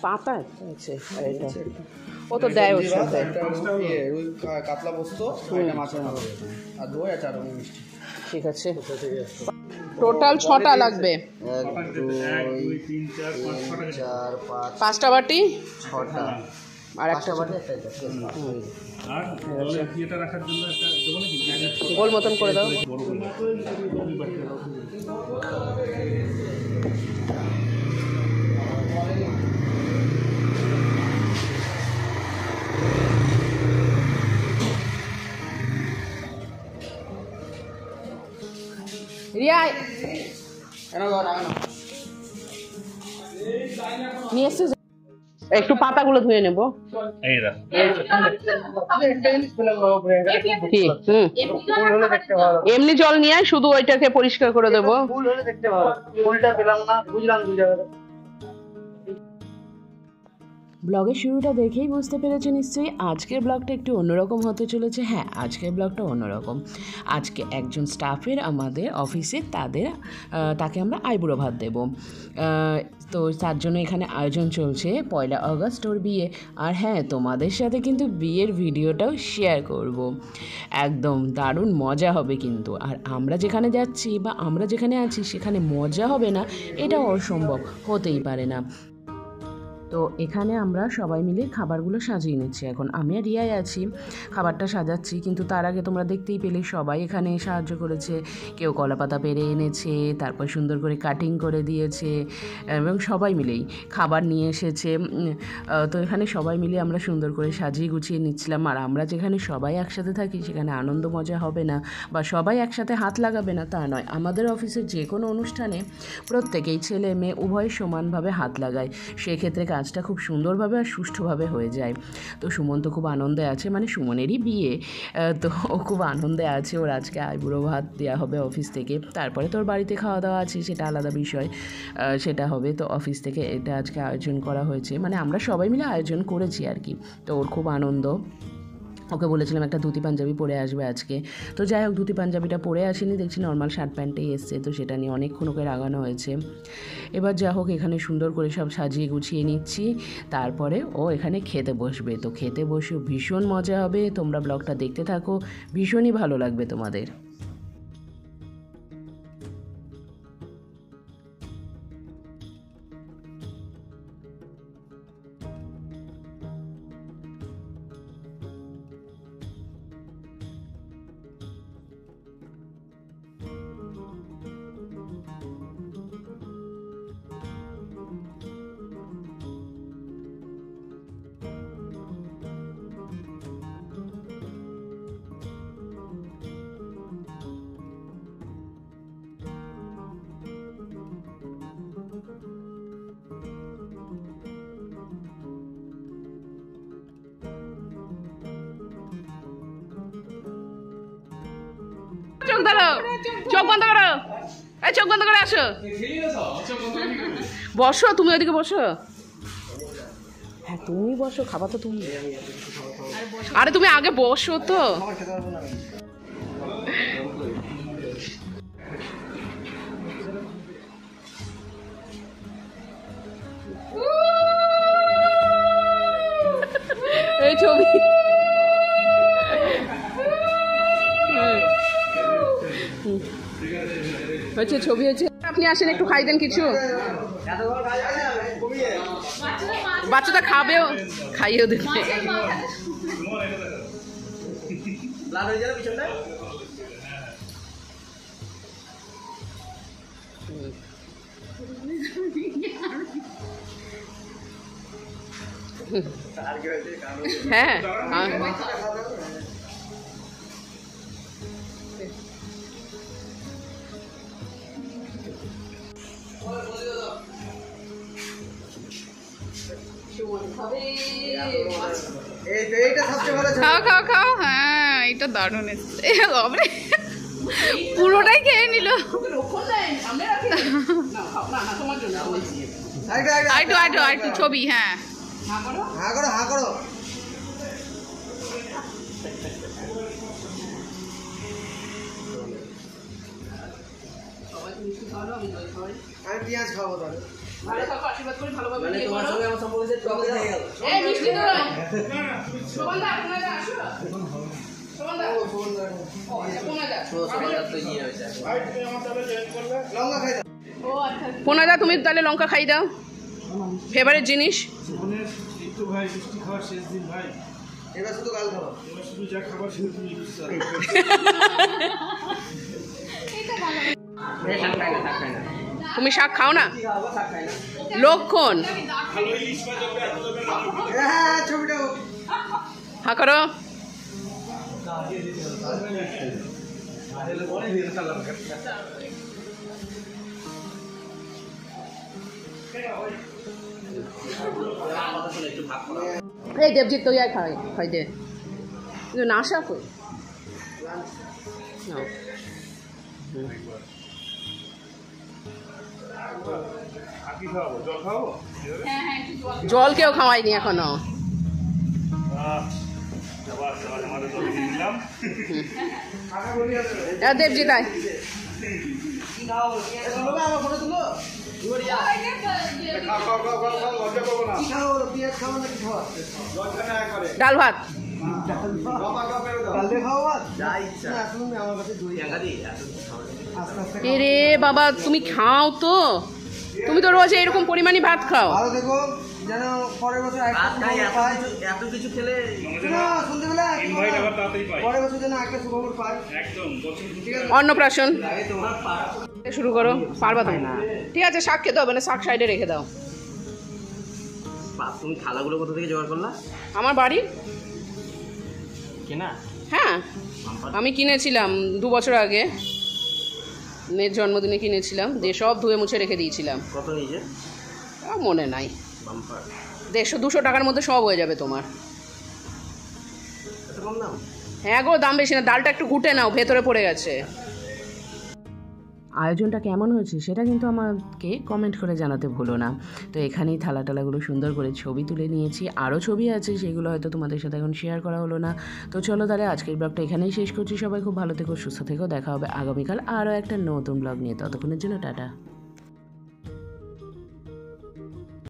পাতা আছে এটা ও তো দেয় ওর সাথে কাতলা পোস্ত এটা মাছের মাথা আর দই আর চাটনি মিষ্টি। ঠিক আছে টোটাল 6টা লাগবে 1 2 3 4 5 5টা বাটি 6টা আর একটা বাটি আর জলের ইয়েটা রাখার জন্য একটা দেবো নাকি গোল মতন করে দাও। রিয়া নিয়ে এসে একটু পাতাগুলো ধুয়ে নেবো। এমনি জল নিয়ে শুধু ওইটাকে পরিষ্কার করে দেবো। ব্লগের শুরুটা দেখেই বুঝতে পেরেছে নিশ্চয়ই আজকের ব্লগটা একটু অন্যরকম হতে চলেছে। হ্যাঁ, আজকের ব্লগটা অন্যরকম। আজকে একজন স্টাফের আমাদের অফিসে তাকে আমরা আইবুড়ো ভাত দেব। তো তার জন্য এখানে আয়োজন চলছে। 1 আগস্ট ওর বিয়ে। আর হ্যাঁ, তোমাদের সাথে কিন্তু বিয়ের ভিডিওটাও শেয়ার করব। একদম দারুণ মজা হবে কিন্তু। আর আমরা যেখানে যাচ্ছি বা আমরা যেখানে আছি সেখানে মজা হবে না এটা অসম্ভব, হতেই পারে না। তো এখানে আমরা সবাই মিলে খাবারগুলো সাজিয়ে নিচ্ছি। এখন আমি আর রিয়াই আছি, খাবারটা সাজাচ্ছি। কিন্তু তার আগে তোমরা দেখতেই পেলে সবাই এখানে সাহায্য করেছে। কেউ কলাপাতা পেরে এনেছে, তারপর সুন্দর করে কাটিং করে দিয়েছে এবং সবাই মিলেই খাবার নিয়ে এসেছে। তো এখানে সবাই মিলে আমরা সুন্দর করে সাজিয়ে গুছিয়ে নিচ্ছিলাম। আর আমরা যেখানে সবাই একসাথে থাকি সেখানে আনন্দ মজা হবে না বা সবাই একসাথে হাত লাগাবে না তা নয়। আমাদের অফিসের যে কোনো অনুষ্ঠানে প্রত্যেকেই ছেলে মেয়ে উভয় সমানভাবে হাত লাগায়। সেক্ষেত্রে কাজটা খুব সুন্দরভাবে আর সুষ্ঠুভাবে হয়ে যায়। তো সুমন তো খুব আনন্দে আছে, মানে সুমনেরই বিয়ে, তো ও খুব আনন্দে আছে। ওর আজকে আইবুড়ো ভাত দেওয়া হবে অফিস থেকে। তারপরে তোর বাড়িতে খাওয়া দাওয়া আছে, সেটা আলাদা বিষয়, সেটা হবে। তো অফিস থেকে এটা আজকে আয়োজন করা হয়েছে, মানে আমরা সবাই মিলে আয়োজন করেছি আর কি। তো ওর খুব আনন্দ। ওকে বলেছিলাম একটা ধুতি পাঞ্জাবি পরে আসবে আজকে। তো যাই হোক, ধুতি পাঞ্জাবিটা পরে আসেনি, দেখছি নর্মাল শার্ট প্যান্টেই এসছে। তো সেটা নিয়ে অনেকক্ষণ ওকে রাগানো হয়েছে। এবার যা হোক, এখানে সুন্দর করে সব সাজিয়ে গুছিয়ে নিচ্ছি। তারপরে ও এখানে খেতে বসবে। তো খেতে বসে ভীষণ মজা হবে। তোমরা ব্লগটা দেখতে থাকো, ভীষণই ভালো লাগবে তোমাদের। চোখ ধরো, চোখ বন্ধ করো, এই চোখ বন্ধ করে আসো, বসো তুমি ওইদিকে বসো। হ্যাঁ তুমি বসো, খাবার তো তুমি। আরে তুমি আগে বসো তো। এই ছবি হচ্ছে, ছবি হচ্ছে। আপনি আসেন, একটু খাই দেন কিছু। বাচ্চাটা খাবেও, খাইয়েও দেবে। হ্যাঁ খাও খাও খাও। হ্যাঁ এটা দারুণ এসছে, পুরোটাই খেয়ে নিল। আইটু ছবি। হ্যাঁ আমি পেঁয়াজ খাবো তাহলে। ভালো থাকো, আশীর্বাদ করি, ভালোভাবে মানে বিয়ে তোমার করো। সঙ্গে আমার সম্পর্ক যে চলে হয়ে গেল। এই মিষ্টি তো শোভনদা, আপনারা আসো। শোভনদা, ও আচ্ছা, কোনাদা। সবাই তো ইয়ে হয়েছে লঙ্কা খাই দাও। ও আচ্ছা, কোনাদা তুমি তাহলে লঙ্কা খাই দাও, ফেভারিট জিনিস। জীবনের এই তো ভাই মিষ্টি খাওয়ার শেষ দিন ভাই, এবার শুধু গাল খাবো। এবার শুধু যা খাবার শুধু তুমি বুঝতে শাক খাই না, শাক খাই না। তুমি শাক খাও না? কি খাবো? শাক খাই না। লক্ষণ ভালো ইলিশ মাছ হবে এত লোকের নাম। হ্যাঁ ছবিটা হা করো। একটু ভাগ করা। এই দেবজিৎ তো খাই খাই দে, কিন্তু না শাক হই নাও। আর কি খাওয়াবো? জল খাওয়াবো? জল কেউ খাওয়াইনি এখনো। আবার আমাদের জল দিয়ে দিলাম। দেবজিৎ আয়। কি খাওয়াবো? আমার ফটো তুলো। খাও লজ্জা করবো না। কি খাওয়াবো? পেঁয়াজ খাওয়া নাকি খাওয়া? লজ্জা না করে। ডাল ভাত। ডাল দিয়ে খাওয়া? যা ইচ্ছা। না তুমি আমার কাছে দই দিই। আস্তে আস্তে এরে বাবা, তুমি খাও তো, তুমি তো রোজ এরকম পরিমাণই ভাত খাও। ভালো দেখো যেন পরের বছর এত কিছু খেলে না সন্ধ্যেবেলা ইনভাইট আবার তাড়াতাড়ি পাই। পরের বছর যেন একটা সুখবর পাই। একদম বছর ঠিক আছে অন্নপ্রাশন আগে তোমার শুরু করো। পারবা তুমি না? ঠিক আছে, শাক খেতে হবে না, শাক সাইডে রেখে দাও। তুমি থালাগুলো কোথা থেকে জোগাড় করলা? আমার বাড়ি কেনা হ্যাঁ, আমি কিনেছিলাম 2 বছর আগে, মেয়ের জন্মদিনে কিনেছিলাম, দিয়ে সব ধুয়ে মুছে রেখে দিয়েছিলাম। কত নিয়েছে? মনে নাই, বাম্পার 150-200 টাকার মধ্যে সব হয়ে যাবে তোমার। এত কম দাম? হ্যাঁ গো, দাম বেশি না, ডালটা একটু ঘুটে নাও, ভেতরে পড়ে গেছে। আয়োজনটা কেমন হয়েছে সেটা কিন্তু আমাকে কমেন্ট করে জানাতে ভুলো না। তো এখানেই থালা টালাগুলো সুন্দর করে ছবি তুলে নিয়েছি, আরও ছবি আছে, সেগুলো হয়তো তোমাদের সাথে এখন শেয়ার করা হলো না। তো চলো তাহলে আজকের ব্লগটা এখানেই শেষ করছি। সবাই খুব ভালো থেকো, সুস্থ থেকো, দেখা হবে আগামীকাল আরও একটা নতুন ব্লগ নিয়ে। ততক্ষণের জন্য টাটা।